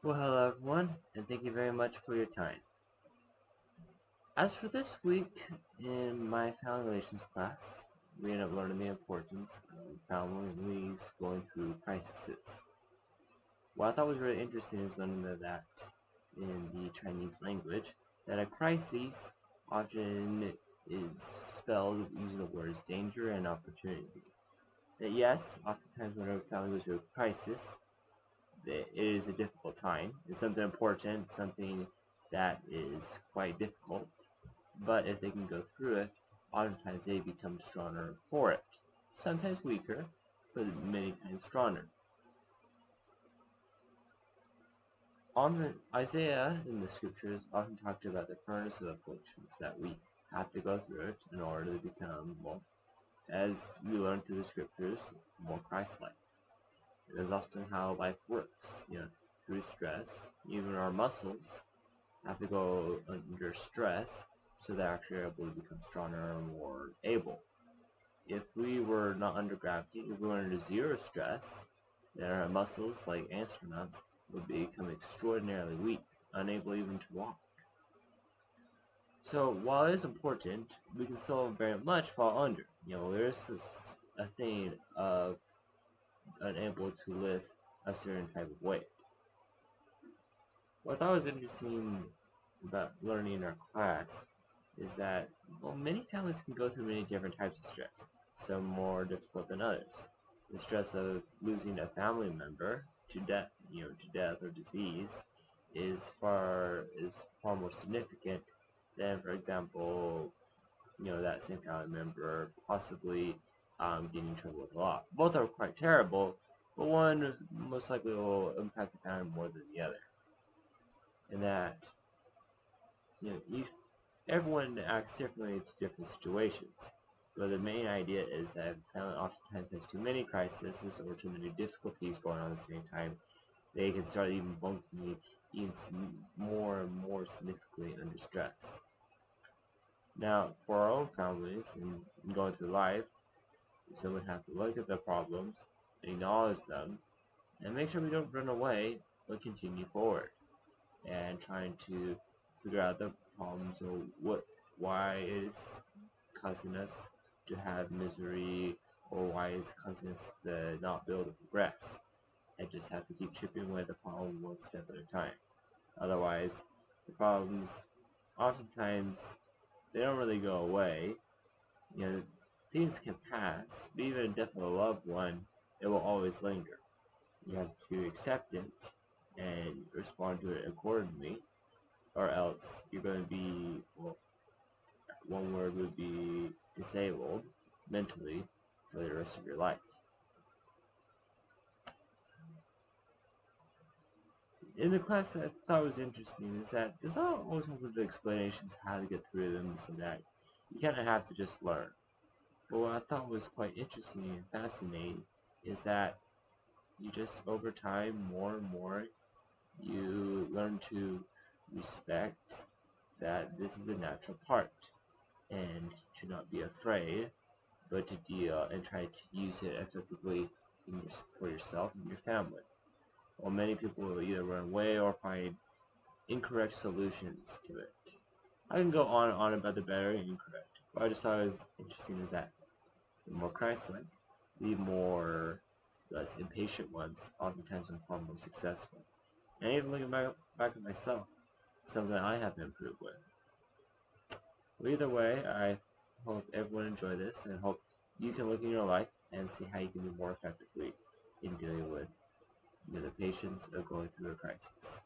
Well, hello everyone, and thank you very much for your time. As for this week in my family relations class, we ended up learning the importance of families going through crises. What I thought was really interesting is learning that in the Chinese language, that a crisis often is spelled using the words danger and opportunity. That yes, oftentimes when a family goes through a crisis, it is a difficult time. It's something important, something that is quite difficult. But if they can go through it, oftentimes they become stronger for it. Sometimes weaker, but many times stronger. Isaiah in the scriptures often talked about the furnace of afflictions that we have to go through it in order to become, well, as we learn through the scriptures, more Christ-like. It is often how life works, through stress. Even our muscles have to go under stress so they're actually able to become stronger and more able. If we were not under gravity, if we were under zero stress, then our muscles, like astronauts, would become extraordinarily weak, unable even to walk. So while it is important, we can still very much fall under. There's a thing of unable to lift a certain type of weight. What I thought was interesting about learning in our class is that, well, many families can go through many different types of stress, some more difficult than others. The stress of losing a family member to death, to death or disease, is far more significant than, for example, that same family member possibly getting in trouble with the law. Both are quite terrible, but one most likely will impact the family more than the other. And that, everyone acts differently to different situations. But the main idea is that if a family oftentimes has too many crises or too many difficulties going on at the same time, they can start even bumping even more and more significantly under stress. Now, for our own families and going through life, so we have to look at the problems, acknowledge them, and make sure we don't run away, but continue forward and trying to figure out the problems or why is causing us to have misery, or why is causing us to not be able to progress. I just have to keep chipping away at the problem one step at a time. Otherwise, the problems oftentimes they don't really go away. You know, things can pass, but even a death of a loved one, it will always linger. You have to accept it and respond to it accordingly, or else you're going to be, well, one word would be disabled mentally for the rest of your life. In the class that I thought was interesting is that there's not always good explanations how to get through them, so that you kind of have to just learn. But what I thought was quite interesting and fascinating is that you just over time, more and more, you learn to respect that this is a natural part and to not be afraid, but to deal and try to use it effectively for yourself and your family. While many people will either run away or find incorrect solutions to it. I can go on and on about the better and incorrect, but I just thought it was interesting is that the more Christ-like, the more less impatient ones oftentimes are far more successful. And even looking back at myself, something I have to improve with. Well, either way, I hope everyone enjoy this and hope you can look in your life and see how you can be more effectively in dealing with the patience of going through a crisis.